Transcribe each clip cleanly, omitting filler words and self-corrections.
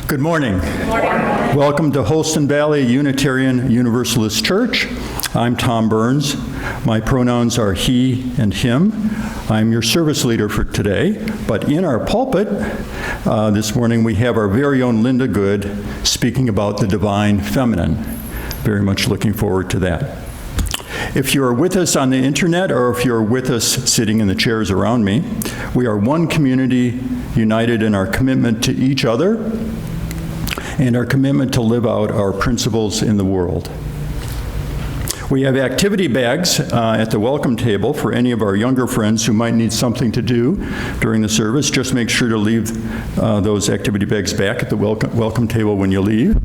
Good morning. Good morning. Welcome to Holston Valley Unitarian Universalist Church. I'm Tom Burns. My pronouns are he and him. I'm your service leader for today, but in our pulpit this morning we have our very own Linda Good speaking about the divine feminine. Very much looking forward to that. If you're with us on the internet or if you're with us sitting in the chairs around me, we are one community united in our commitment to each other and our commitment to live out our principles in the world. We have activity bags at the welcome table for any of our younger friends who might need something to do during the service. Just make sure to leave those activity bags back at the welcome table when you leave.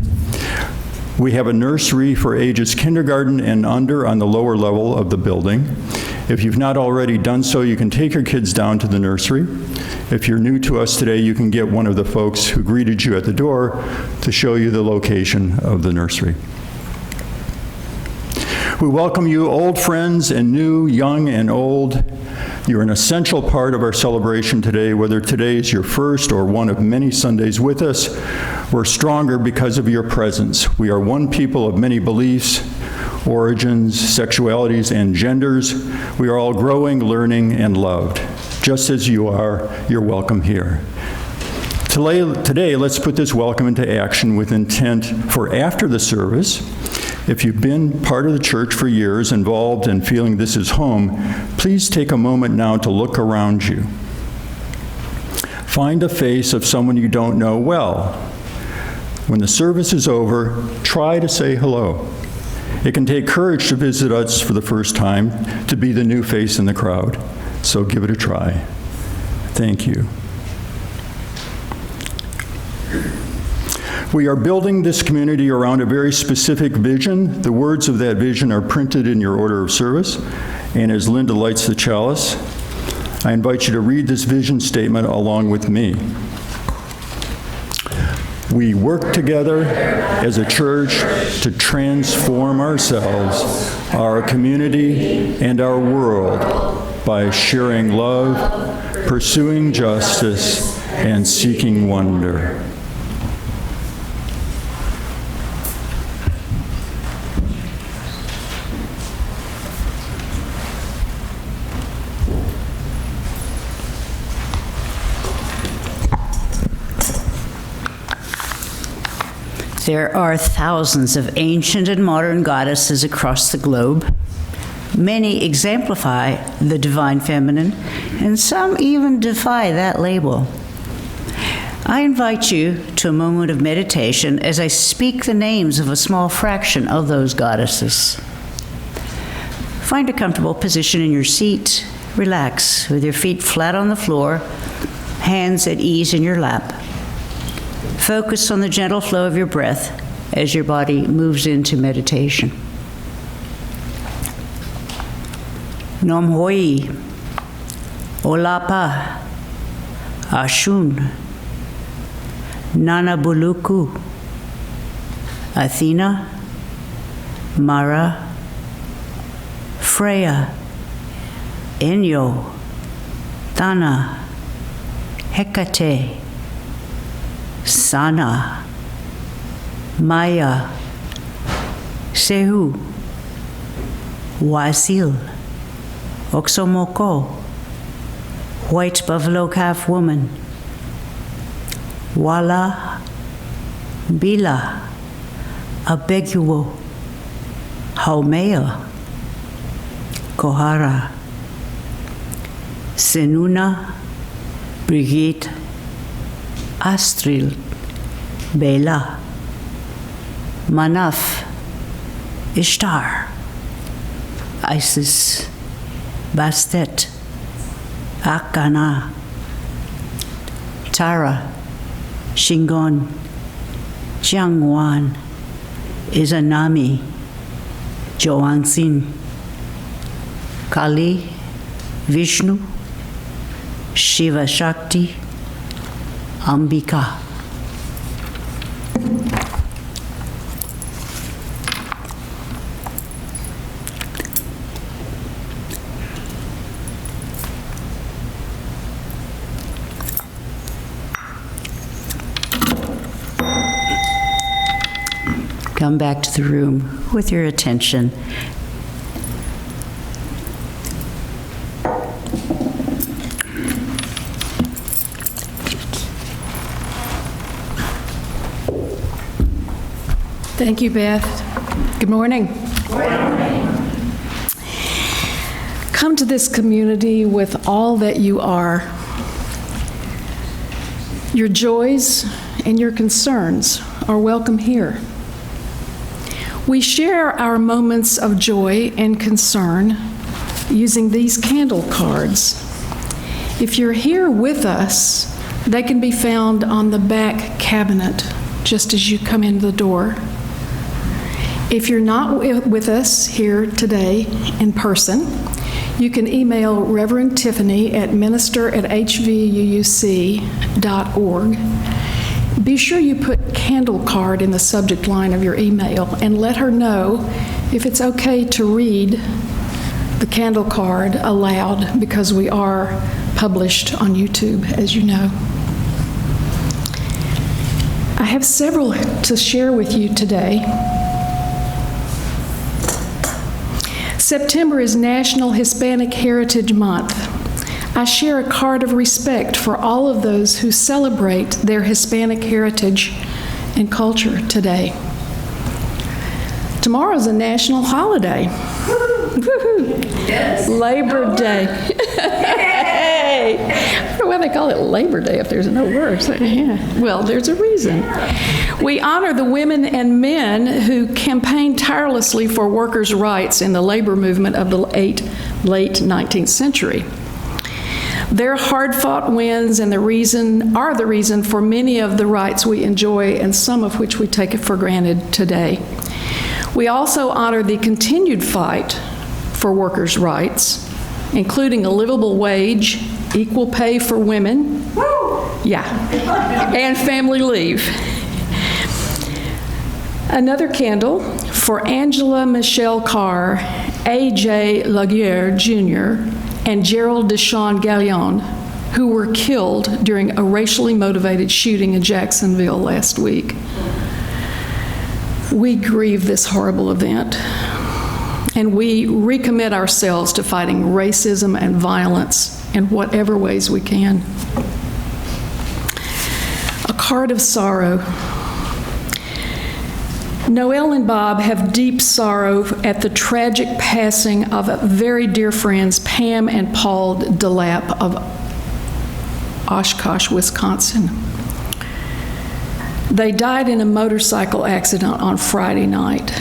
We have a nursery for ages kindergarten and under on the lower level of the building. If you've not already done so, you can take your kids down to the nursery. If you're new to us today, you can get one of the folks who greeted you at the door to show you the location of the nursery. We welcome you, old friends and new, young and old. You're an essential part of our celebration today, whether today is your first or one of many Sundays with us. We're stronger because of your presence. We are one people of many beliefs, origins, sexualities, and genders. We are all growing, learning, and loved. Just as you are, you're welcome here. Today, let's put this welcome into action with intent for after the service. If you've been part of the church for years, involved and feeling this is home, please take a moment now to look around you. Find a face of someone you don't know well. When the service is over, try to say hello. It can take courage to visit us for the first time, to be the new face in the crowd. So give it a try. Thank you. We are building this community around a very specific vision. The words of that vision are printed in your order of service. And as Linda lights the chalice, I invite you to read this vision statement along with me. We work together as a church to transform ourselves, our community, and our world by sharing love, pursuing justice, and seeking wonder. There are thousands of ancient and modern goddesses across the globe. Many exemplify the divine feminine, and some even defy that label. I invite you to a moment of meditation as I speak the names of a small fraction of those goddesses. Find a comfortable position in your seat. Relax with your feet flat on the floor, hands at ease in your lap. Focus on the gentle flow of your breath as your body moves into meditation. Nom Hoi, Olapa, Ashun, Nana Buluku, Athena, Mara, Freya, Enyo, Dana, Hecate, Sana, Maya, Sehu, Wasil, Oxomoko, White Buffalo Calf Woman, Wala, Bila, Abeguo, Haumea, Kohara, Senuna, Brigitte, Astril, Bela, Manaf, Ishtar, Isis, Bastet, Akana, Tara, Shingon, Jiangwan, Izanami, Joansin, Kali, Vishnu, Shiva Shakti, Ambika. come back to the room with your attention. Thank you, Beth. Good morning. Come to this community with all that you are. Your joys and your concerns are welcome here. We share our moments of joy and concern using these candle cards. If you're here with us, they can be found on the back cabinet just as you come in the door. If you're not with us here today in person, you can email Reverend Tiffany at minister@hvuuc.org. Be sure you put candle card in the subject line of your email and let her know if it's okay to read the candle card aloud, because we are published on YouTube, as you know. I have several to share with you today. September is National Hispanic Heritage Month. I share a card of respect for all of those who celebrate their Hispanic heritage and culture today. Tomorrow's a national holiday. Woo-hoo. Yes. Labor Day. Hey! I don't know why they call it Labor Day if there's no words. Yeah. Well, there's a reason. We honor the women and men who campaigned tirelessly for workers' rights in the labor movement of the late 19th century. Their hard-fought wins are the reason for many of the rights we enjoy, and some of which we take for granted today. We also honor the continued fight for workers' rights, including a livable wage, equal pay for women, and family leave. Another candle for Angela Michelle Carr, A.J. Laguerre Jr., and Gerald Deshawn Gallion, who were killed during a racially motivated shooting in Jacksonville last week. We grieve this horrible event, and we recommit ourselves to fighting racism and violence in whatever ways we can. A card of sorrow. Noel and Bob have deep sorrow at the tragic passing of very dear friends Pam and Paul DeLapp of Oshkosh, Wisconsin. They died in a motorcycle accident on Friday night.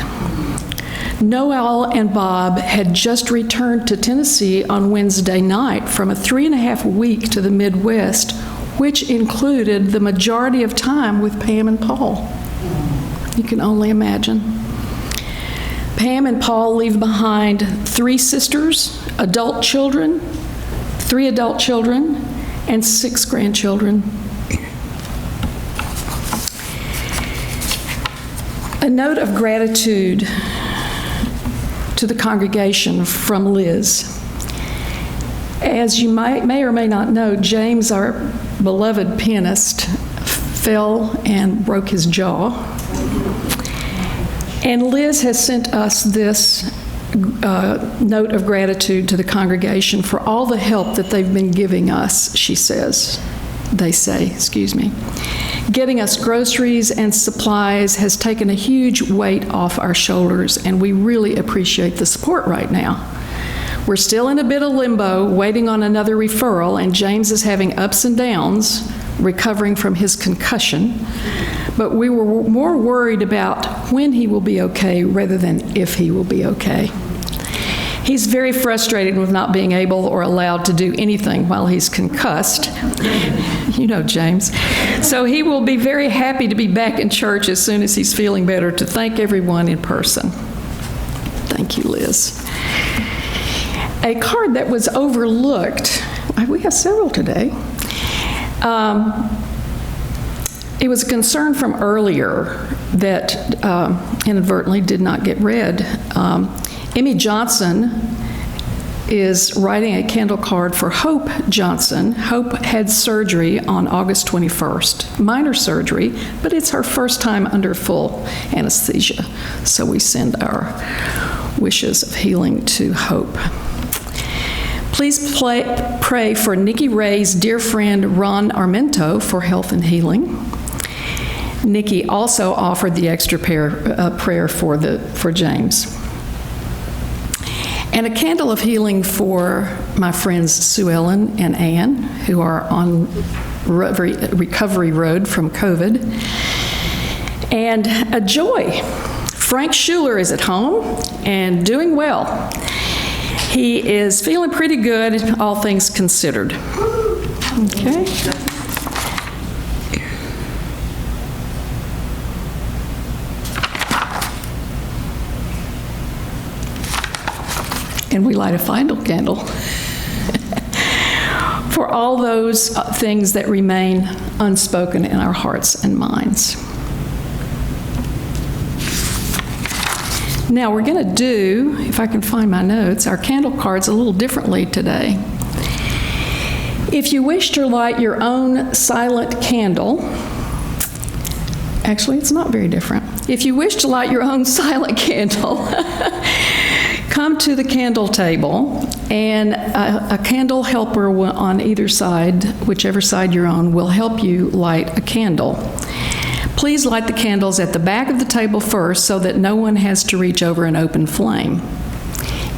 Noel and Bob had just returned to Tennessee on Wednesday night from a 3.5-week to the Midwest, which included the majority of time with Pam and Paul. You can only imagine. Pam and Paul leave behind 3 sisters, adult children, 3 adult children, and 6 grandchildren. A note of gratitude to the congregation from Liz. As you may or may not know, James, our beloved pianist, fell and broke his jaw. And Liz has sent us this note of gratitude to the congregation for all the help that they've been giving us, they say. Getting us groceries and supplies has taken a huge weight off our shoulders, and we really appreciate the support right now. We're still in a bit of limbo, waiting on another referral, and James is having ups and downs, recovering from his concussion. But we were more worried about when he will be okay rather than if he will be okay. He's very frustrated with not being able or allowed to do anything while he's concussed. You know James. So he will be very happy to be back in church as soon as he's feeling better, to thank everyone in person. Thank you, Liz. A card that was overlooked, we have several today. It was a concern from earlier that inadvertently did not get read. Emmy Johnson is writing a candle card for Hope Johnson. Hope had surgery on August 21st, minor surgery, but it's her first time under full anesthesia. So we send our wishes of healing to Hope. Please pray for Nikki Ray's dear friend Ron Armento for health and healing. Nikki also offered the extra prayer for James. And a candle of healing for my friends Sue Ellen and Ann, who are on recovery road from COVID. And a joy. Frank Schuler is at home and doing well. He is feeling pretty good, all things considered. Okay. And we light a final candle for all those things that remain unspoken in our hearts and minds. Now we're going to do, if I can find my notes, our candle cards a little differently today. If you wish to light your own silent candle, actually it's not very different. If you wish to light your own silent candle, come to the candle table, and a candle helper on either side, whichever side you're on, will help you light a candle. Please light the candles at the back of the table first so that no one has to reach over an open flame.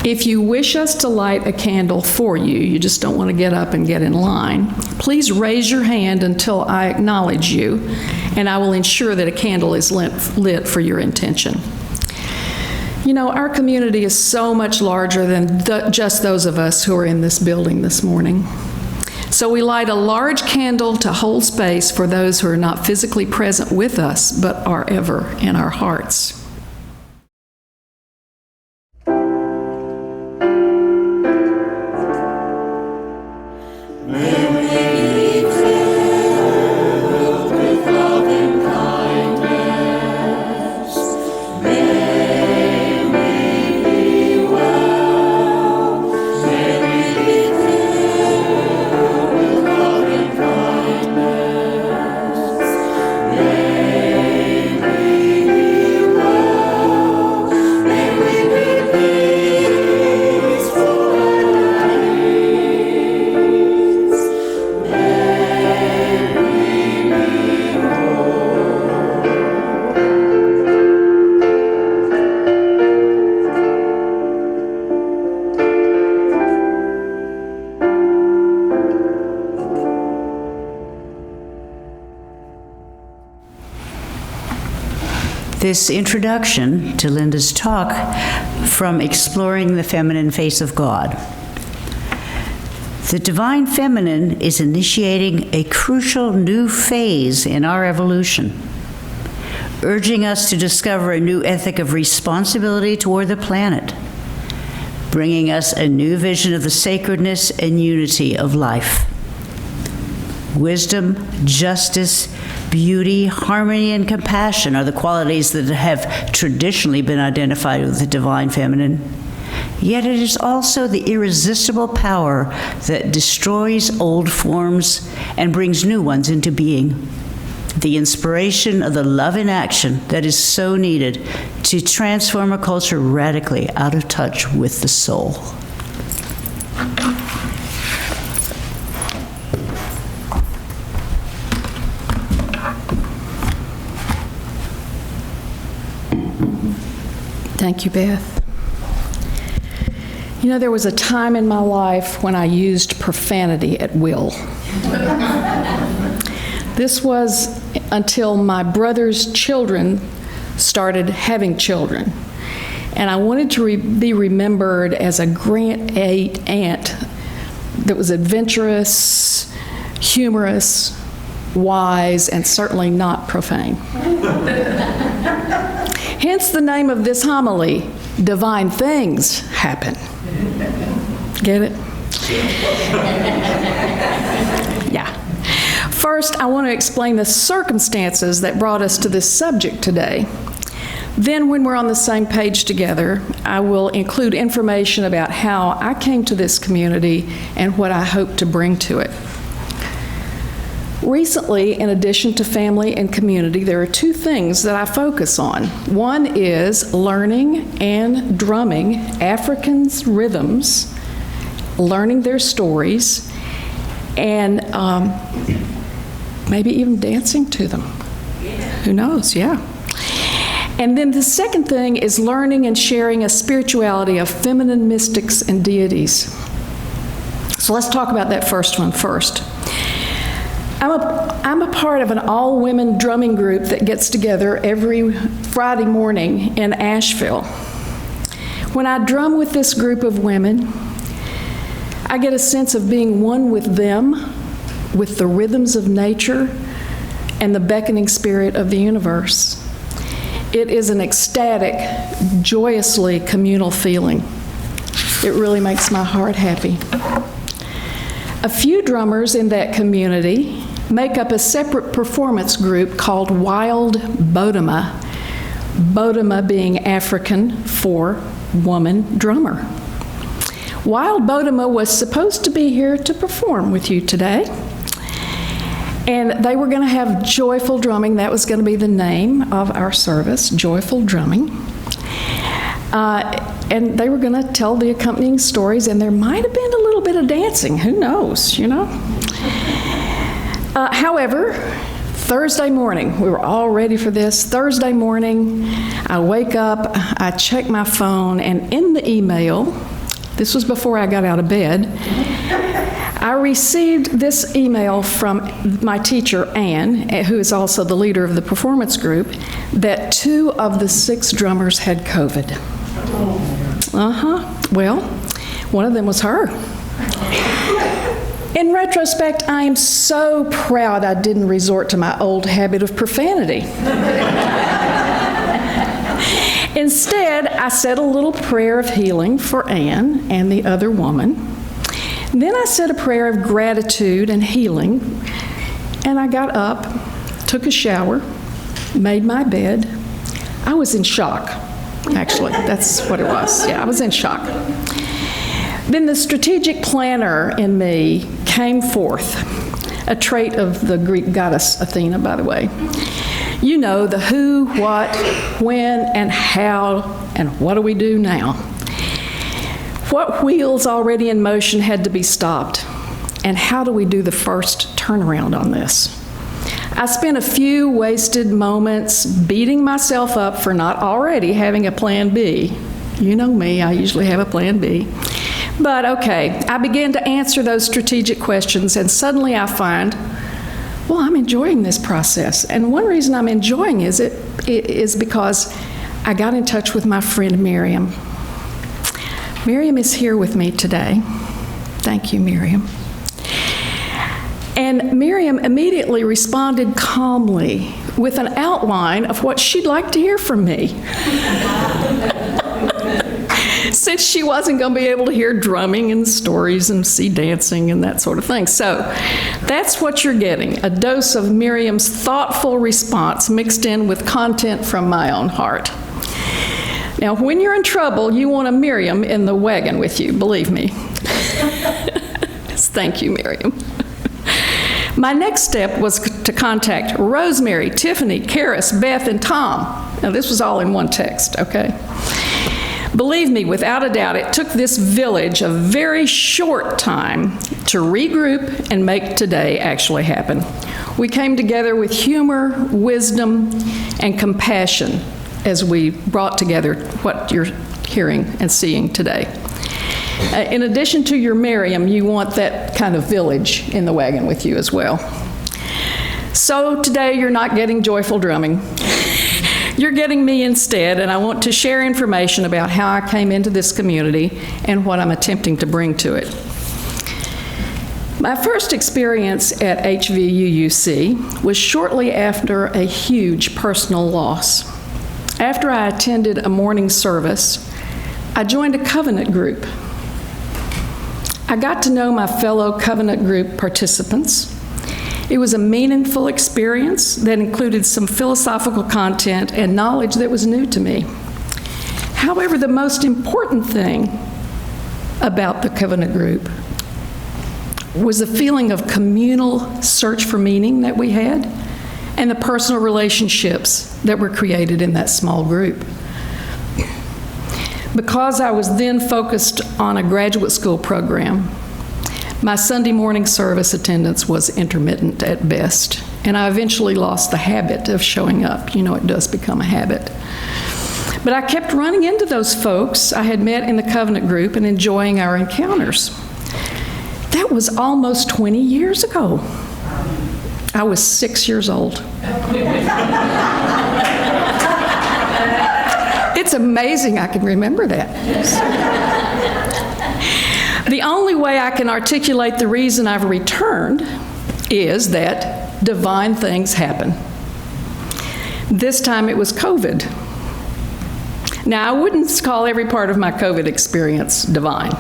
If you wish us to light a candle for you, you just don't want to get up and get in line, please raise your hand until I acknowledge you, and I will ensure that a candle is lit for your intention. You know, our community is so much larger than just those of us who are in this building this morning. So we light a large candle to hold space for those who are not physically present with us, but are ever in our hearts. This introduction to Linda's talk from Exploring the Feminine Face of God. The Divine Feminine is initiating a crucial new phase in our evolution, urging us to discover a new ethic of responsibility toward the planet, bringing us a new vision of the sacredness and unity of life. Wisdom, justice, beauty, harmony, and compassion are the qualities that have traditionally been identified with the Divine Feminine. Yet it is also the irresistible power that destroys old forms and brings new ones into being. The inspiration of the love in action that is so needed to transform a culture radically out of touch with the soul. Thank you, Beth. You know, there was a time in my life when I used profanity at will. This was until my brother's children started having children. And I wanted to be remembered as a grade 8 aunt that was adventurous, humorous, wise, and certainly not profane. Hence the name of this homily, Divine Things Happen. Get it? Yeah. First, I want to explain the circumstances that brought us to this subject today. Then, when we're on the same page together, I will include information about how I came to this community and what I hope to bring to it. Recently, in addition to family and community, there are two things that I focus on. One is learning and drumming Africans' rhythms, learning their stories, and maybe even dancing to them. Who knows? Yeah. And then the second thing is learning and sharing a spirituality of feminine mystics and deities. So let's talk about that first one first. I'm a part of an all-women drumming group that gets together every Friday morning in Asheville. When I drum with this group of women, I get a sense of being one with them, with the rhythms of nature and the beckoning spirit of the universe. It is an ecstatic, joyously communal feeling. It really makes my heart happy. A few drummers in that community make up a separate performance group called Wild Bodema, Bodema being African for woman drummer. Wild Bodema was supposed to be here to perform with you today. And they were going to have joyful drumming. That was going to be the name of our service, Joyful Drumming. And they were going to tell the accompanying stories, and there might have been a little bit of dancing. Who knows, you know? However, Thursday morning, we were all ready for this. Thursday morning, I wake up, I check my phone, and in the email, this was before I got out of bed, I received this email from my teacher, Ann, who is also the leader of the performance group, that 2 of the 6 drummers had COVID. Well, one of them was her. In retrospect, I am so proud I didn't resort to my old habit of profanity. Instead, I said a little prayer of healing for Ann and the other woman. Then I said a prayer of gratitude and healing, and I got up, took a shower, made my bed. I was in shock, actually. That's what it was. Yeah, I was in shock. Then the strategic planner in me came forth, a trait of the Greek goddess Athena, by the way. You know, the who, what, when, and how, and what do we do now? What wheels already in motion had to be stopped? And how do we do the first turnaround on this? I spent a few wasted moments beating myself up for not already having a plan B. You know me, I usually have a plan B. But okay, I began to answer those strategic questions, and suddenly I find, well, I'm enjoying this process. And one reason I'm enjoying it is because I got in touch with my friend Miriam. Miriam is here with me today. Thank you, Miriam. And Miriam immediately responded calmly with an outline of what she'd like to hear from me. Since she wasn't going to be able to hear drumming and stories and see dancing and that sort of thing. So that's what you're getting, a dose of Miriam's thoughtful response mixed in with content from my own heart. Now, when you're in trouble, you want a Miriam in the wagon with you, believe me. Thank you, Miriam. My next step was to contact Rosemary, Tiffany, Karis, Beth, and Tom. Now, this was all in one text, okay? Believe me, without a doubt, it took this village a very short time to regroup and make today actually happen. We came together with humor, wisdom, and compassion as we brought together what you're hearing and seeing today. In addition to your Miriam, you want that kind of village in the wagon with you as well. So today you're not getting joyful drumming. You're getting me instead, and I want to share information about how I came into this community and what I'm attempting to bring to it. My first experience at HVUUC was shortly after a huge personal loss. After I attended a morning service, I joined a covenant group. I got to know my fellow covenant group participants, It was a meaningful experience that included some philosophical content and knowledge that was new to me. However, the most important thing about the Covenant group was the feeling of communal search for meaning that we had and the personal relationships that were created in that small group. Because I was then focused on a graduate school program, my Sunday morning service attendance was intermittent at best, and I eventually lost the habit of showing up. You know, it does become a habit. But I kept running into those folks I had met in the Covenant group and enjoying our encounters. That was almost 20 years ago. I was 6 years old. It's amazing I can remember that. The only way I can articulate the reason I've returned is that divine things happen. This time it was COVID. Now, I wouldn't call every part of my COVID experience divine,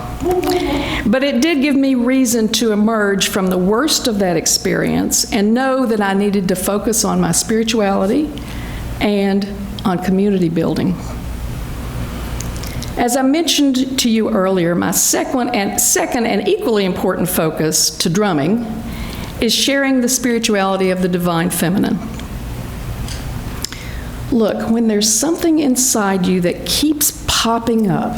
but it did give me reason to emerge from the worst of that experience and know that I needed to focus on my spirituality and on community building. As I mentioned to you earlier, my second and equally important focus to drumming is sharing the spirituality of the divine feminine. Look, when there's something inside you that keeps popping up,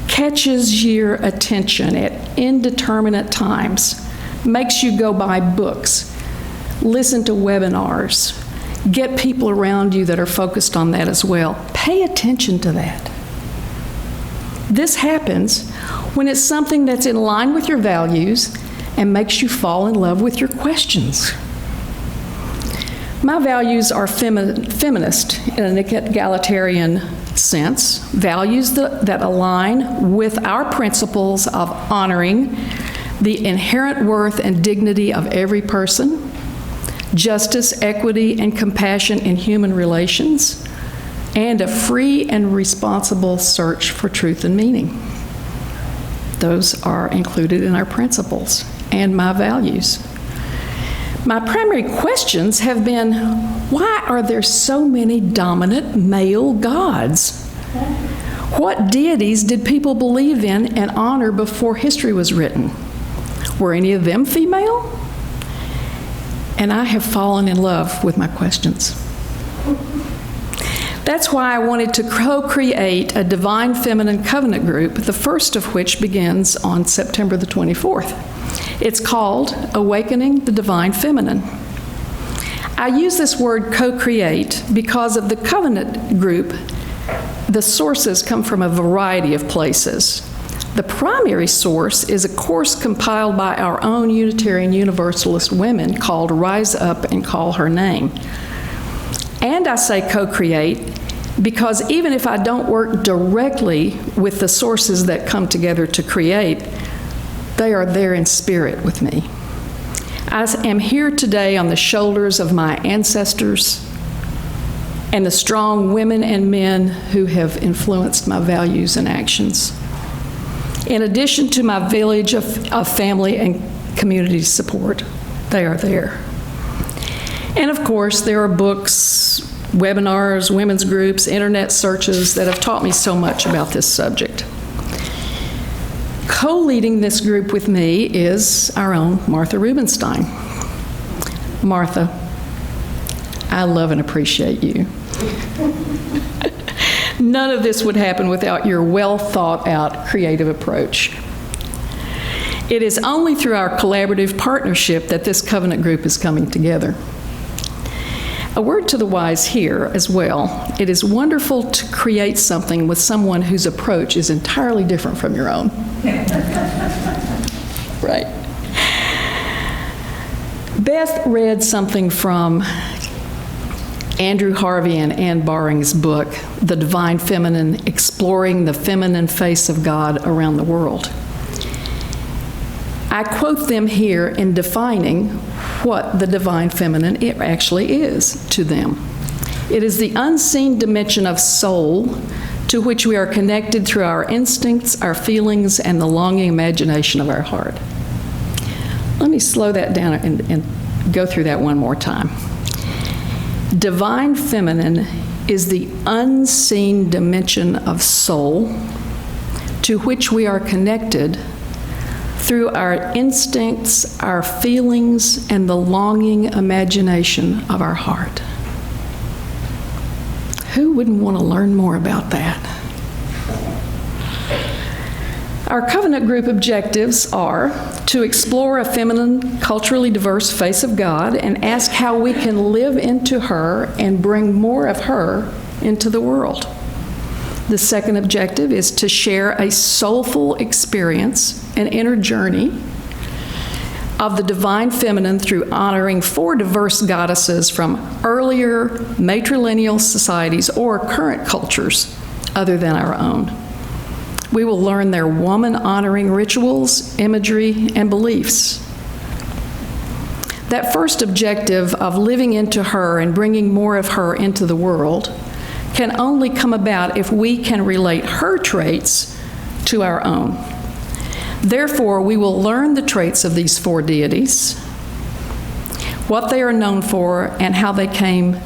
catches your attention at indeterminate times, makes you go buy books, listen to webinars, get people around you that are focused on that as well, pay attention to that. This happens when it's something that's in line with your values and makes you fall in love with your questions. My values are feminist in an egalitarian sense, values that align with our principles of honoring the inherent worth and dignity of every person, justice, equity, and compassion in human relations, and a free and responsible search for truth and meaning. Those are included in our principles and my values. My primary questions have been, why are there so many dominant male gods? What deities did people believe in and honor before history was written? Were any of them female? And I have fallen in love with my questions. That's why I wanted to co-create a Divine Feminine Covenant group, the first of which begins on September the 24th. It's called Awakening the Divine Feminine. I use this word co-create because of the Covenant group. The sources come from a variety of places. The primary source is a course compiled by our own Unitarian Universalist women called Rise Up and Call Her Name. And I say co-create because even if I don't work directly with the sources that come together to create, they are there in spirit with me. I am here today on the shoulders of my ancestors and the strong women and men who have influenced my values and actions. In addition to my village of family and community support, they are there. And of course, there are books, webinars, women's groups, internet searches that have taught me so much about this subject. Co-leading this group with me is our own Martha Rubenstein. Martha, I love and appreciate you. None of this would happen without your well thought out creative approach. It is only through our collaborative partnership that this covenant group is coming together. A word to the wise here as well. It is wonderful to create something with someone whose approach is entirely different from your own. Right. Beth read something from Andrew Harvey and Ann Baring's book, The Divine Feminine, Exploring the Feminine Face of God Around the World. I quote them here in defining what the divine feminine it actually is to them. It is the unseen dimension of soul to which we are connected through our instincts, our feelings, and the longing imagination of our heart. Let me slow that down and go through that one more time. Divine feminine is the unseen dimension of soul to which we are connected through our instincts, our feelings, and the longing imagination of our heart. Who wouldn't want to learn more about that? Our covenant group objectives are to explore a feminine, culturally diverse face of God and ask how we can live into her and bring more of her into the world. The second objective is to share a soulful experience, an inner journey of the divine feminine through honoring 4 diverse goddesses from earlier matrilineal societies or current cultures other than our own. We will learn their woman-honoring rituals, imagery, and beliefs. That first objective of living into her and bringing more of her into the world can only come about if we can relate her traits to our own. Therefore, we will learn the traits of these 4 deities, what they are known for, and how they came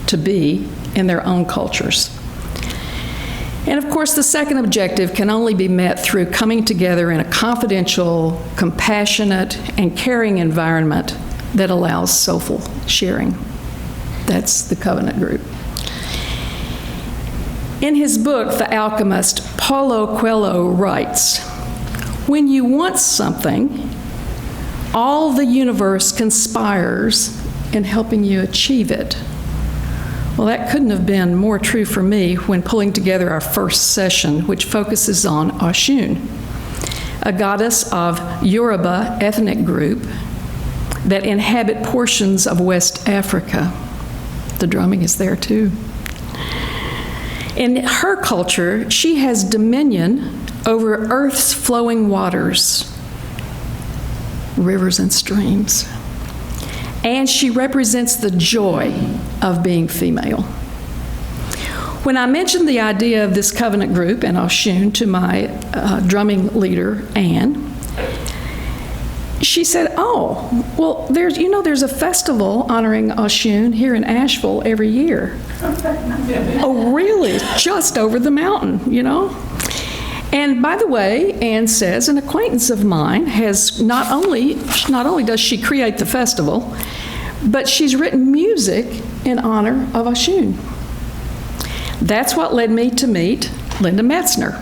to be in their own cultures. And of course, the second objective can only be met through coming together in a confidential, compassionate, and caring environment that allows soulful sharing. That's the covenant group. In his book, The Alchemist, Paulo Coelho writes, "When you want something, all the universe conspires in helping you achieve it." Well, that couldn't have been more true for me when pulling together our first session, which focuses on Oshun, a goddess of Yoruba ethnic group that inhabit portions of West Africa. The drumming is there too. In her culture, she has dominion over Earth's flowing waters, rivers and streams. And she represents the joy of being female. When I mentioned the idea of this covenant group and Oshun to my drumming leader, Anne, she said, "Oh, well, there's a festival honoring Oshun here in Asheville every year." "Oh, really? Just over the mountain, And by the way, Anne says, an acquaintance of mine has not only does she create the festival, but she's written music in honor of Oshun. That's what led me to meet Linda Metzner,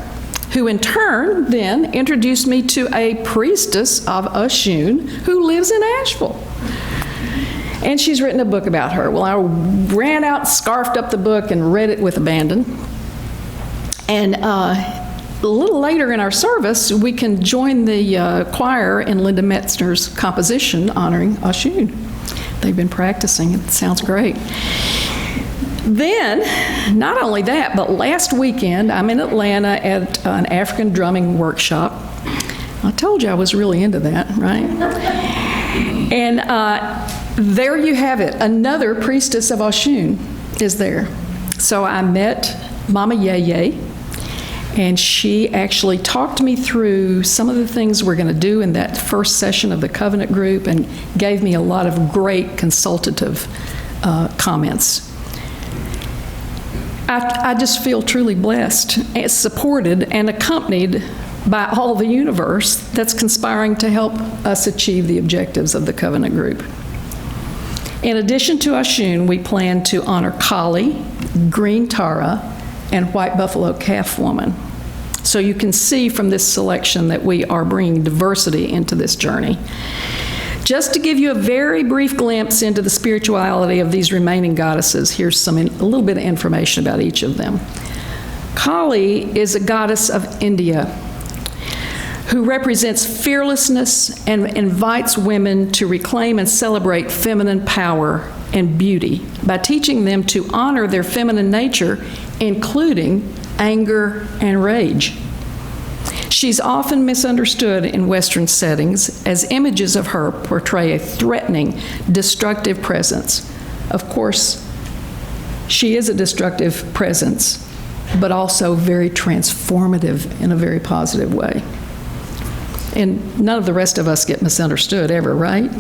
who in turn then introduced me to a priestess of Oshun who lives in Asheville. And she's written a book about her. Well, I ran out, scarfed up the book, and read it with abandon. And a little later in our service, we can join the choir in Linda Metzner's composition honoring Oshun. They've been practicing. It sounds great. Then, not only that, but last weekend, I'm in Atlanta at an African drumming workshop. I told you I was really into that, right? And there you have it. Another priestess of Oshun is there. So I met Mama Yeye, and she actually talked me through some of the things we're going to do in that first session of the covenant group and gave me a lot of great consultative comments. I just feel truly blessed, supported, and accompanied by all the universe that's conspiring to help us achieve the objectives of the covenant group. In addition to Oshun, we plan to honor Kali, Green Tara, and White Buffalo Calf Woman. So you can see from this selection that we are bringing diversity into this journey. Just to give you a very brief glimpse into the spirituality of these remaining goddesses, here's a little bit of information about each of them. Kali is a goddess of India who represents fearlessness and invites women to reclaim and celebrate feminine power and beauty by teaching them to honor their feminine nature, including anger and rage. She's often misunderstood in Western settings as images of her portray a threatening, destructive presence. Of course, she is a destructive presence, but also very transformative in a very positive way. And none of the rest of us get misunderstood ever, right?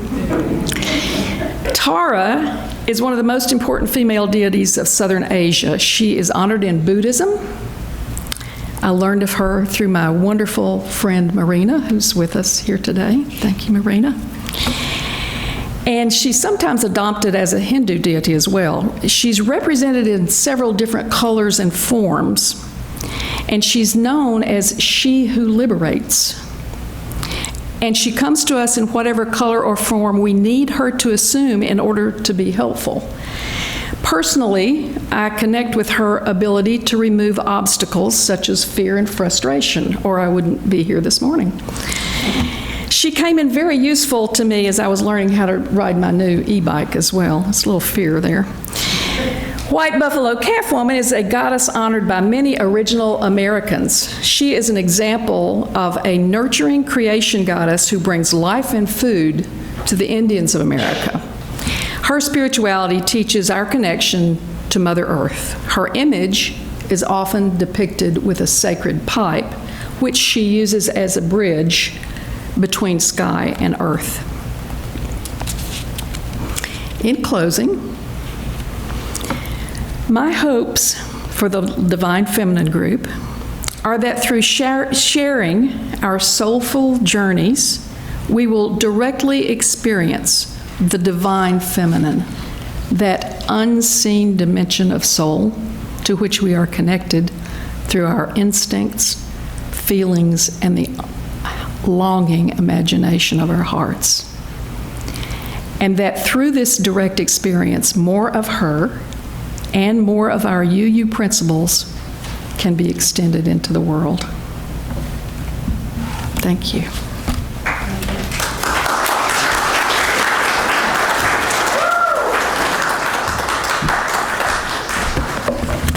Tara is one of the most important female deities of Southern Asia. She is honored in Buddhism. I learned of her through my wonderful friend Marina, who's with us here today. Thank you, Marina. And she's sometimes adopted as a Hindu deity as well. She's represented in several different colors and forms, and she's known as She Who Liberates. And she comes to us in whatever color or form we need her to assume in order to be helpful. Personally, I connect with her ability to remove obstacles such as fear and frustration, or I wouldn't be here this morning. She came in very useful to me as I was learning how to ride my new e-bike as well. There's a little fear there. White Buffalo Calf Woman is a goddess honored by many original Americans. She is an example of a nurturing creation goddess who brings life and food to the Indians of America. Her spirituality teaches our connection to Mother Earth. Her image is often depicted with a sacred pipe, which she uses as a bridge between sky and earth. In closing, my hopes for the Divine Feminine group are that through sharing our soulful journeys, we will directly experience the Divine Feminine, that unseen dimension of soul to which we are connected through our instincts, feelings, and the longing imagination of our hearts. And that through this direct experience, more of her and more of our UU principles can be extended into the world. Thank you.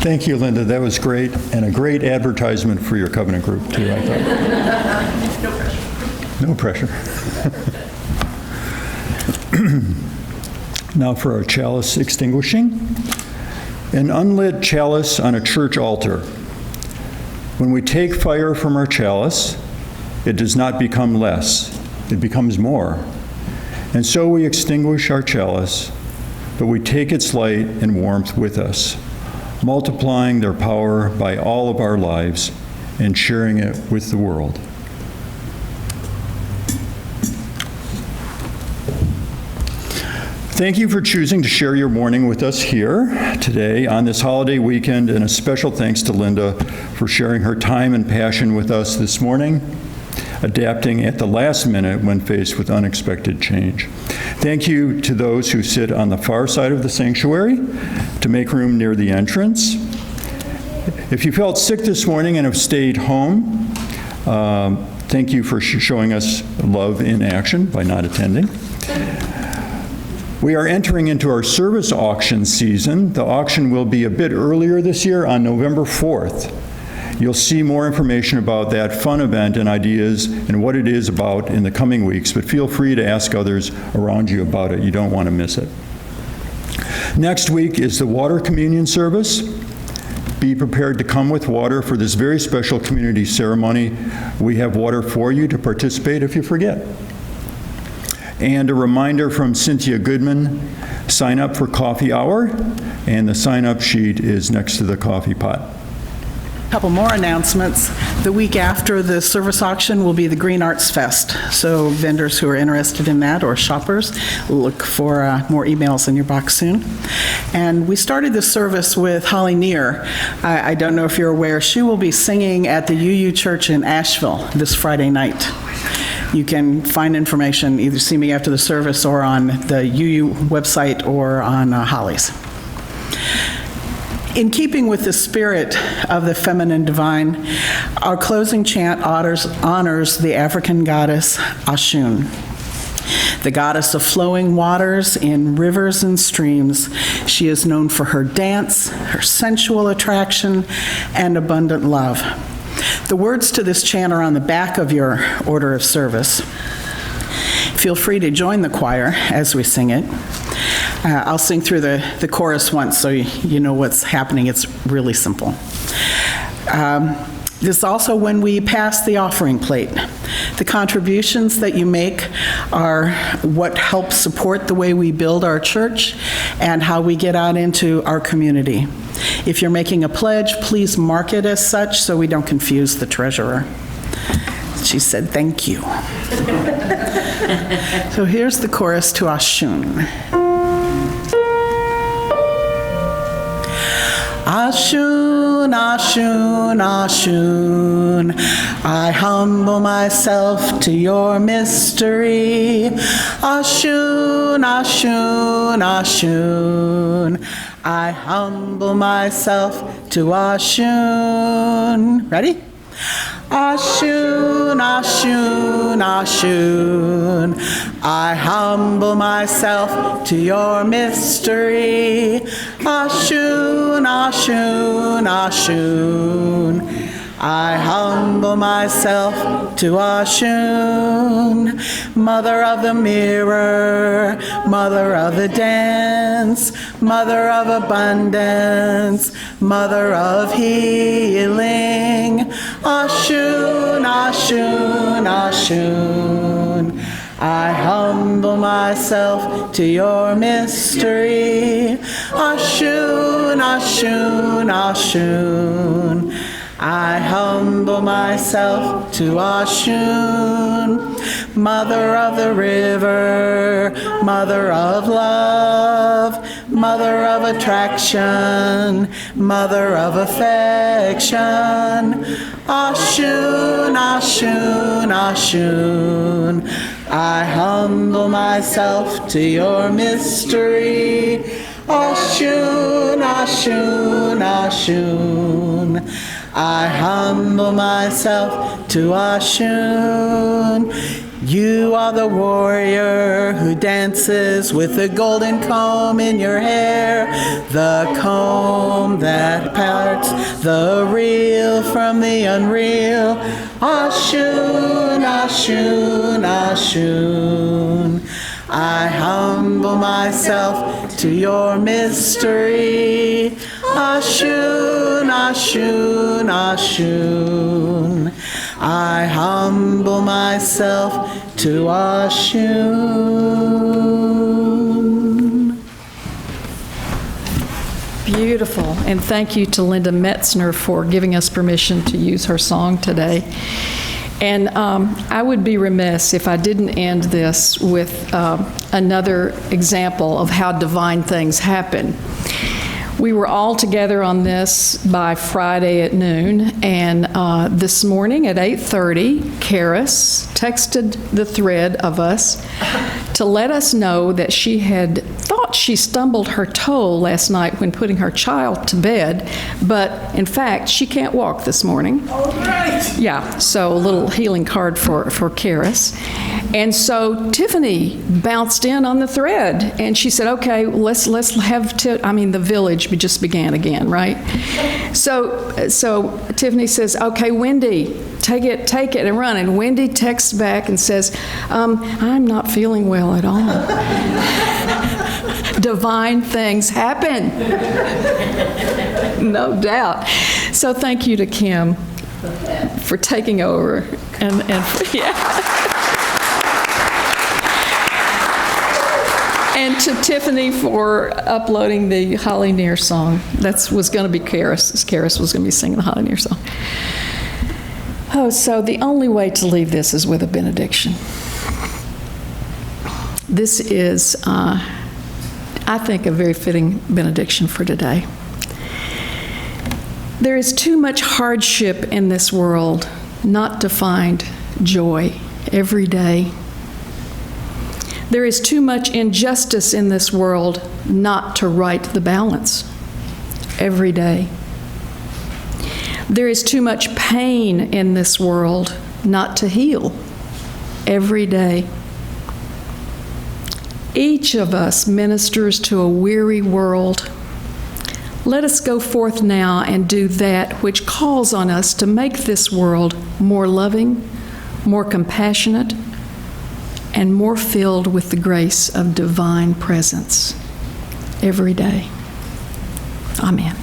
Thank you, Linda. That was great, and a great advertisement for your covenant group, too, I thought. No pressure. Now for our chalice extinguishing. An unlit chalice on a church altar. When we take fire from our chalice, it does not become less, it becomes more. And so we extinguish our chalice, but we take its light and warmth with us, multiplying their power by all of our lives and sharing it with the world. Thank you for choosing to share your morning with us here today on this holiday weekend, and a special thanks to Linda for sharing her time and passion with us this morning, adapting at the last minute when faced with unexpected change. Thank you to those who sit on the far side of the sanctuary to make room near the entrance. If you felt sick this morning and have stayed home, thank you for showing us love in action by not attending. We are entering into our service auction season. The auction will be a bit earlier this year on November 4th. You'll see more information about that fun event and ideas and what it is about in the coming weeks, but feel free to ask others around you about it. You don't want to miss it. Next week is the water communion service. Be prepared to come with water for this very special community ceremony. We have water for you to participate if you forget. And a reminder from Cynthia Goodman, sign up for coffee hour, and the sign-up sheet is next to the coffee pot. A couple more announcements. The week after the service auction will be the Green Arts Fest. So vendors who are interested in that, or shoppers, look for more emails in your box soon. And we started the service with Holly Neer. I don't know if you're aware, she will be singing at the UU Church in Asheville this Friday night. You can find information, either see me after the service or on the UU website or on Holly's. In keeping with the spirit of the feminine divine, our closing chant honors the African goddess Ashun, the goddess of flowing waters in rivers and streams. She is known for her dance, her sensual attraction, and abundant love. The words to this chant are on the back of your order of service. Feel free to join the choir as we sing it. I'll sing through the chorus once so you know what's happening. It's really simple. This is also when we pass the offering plate. The contributions that you make are what helps support the way we build our church and how we get out into our community. If you're making a pledge, please mark it as such so we don't confuse the treasurer. She said, "Thank you." So here's the chorus to Ashun. Ashun, Ashun, Ashun, I humble myself to your mystery. Ashun, Ashun, Ashun, I humble myself to Ashun. Ready? Ashun, Ashun, Ashun, I humble myself to your mystery. Ashun, Ashun, Ashun, I humble myself to Ashun. Mother of the mirror, mother of the dance, mother of abundance, mother of healing. Ashun, Ashun, Ashun, I humble myself to your mystery. Ashun, Ashun, Ashun, I humble myself to Ashun. Mother of the river, mother of love, mother of attraction, mother of affection. Ashun, Ashun, Ashun, I humble myself to your mystery. Ashun, Ashun, Ashun, I humble myself to Ashun. You are the warrior who dances with the golden comb in your hair, the comb that parts the real from the unreal. Ashun, Ashun, Ashun, I humble myself to your mystery. Ashun, Ashun, Ashun, I humble myself to Ashun. Beautiful. And thank you to Linda Metzner for giving us permission to use her song today. And I would be remiss if I didn't end this with another example of how divine things happen. We were all together on this by Friday at noon, and this morning at 8:30, Karis texted the thread of us to let us know that she had thought she stumbled her toe last night when putting her child to bed, but in fact, she can't walk this morning. All right. Yeah, so a little healing card for Karis. And so Tiffany bounced in on the thread, and she said, okay, let's have, the village just began again, right? So Tiffany says, okay, Wendy, take it and run. And Wendy texts back and says, I'm not feeling well at all. Divine things happen. No doubt. So thank you to Kim for taking over and And to Tiffany for uploading the Holly Near song. That was going to be Karis. Karis was going to be singing the Holly Near song. Oh, so the only way to leave this is with a benediction. This is, I think, a very fitting benediction for today. There is too much hardship in this world not to find joy every day. There is too much injustice in this world not to right the balance every day. There is too much pain in this world not to heal every day. Each of us ministers to a weary world. Let us go forth now and do that which calls on us to make this world more loving, more compassionate, and more filled with the grace of divine presence every day. Amen.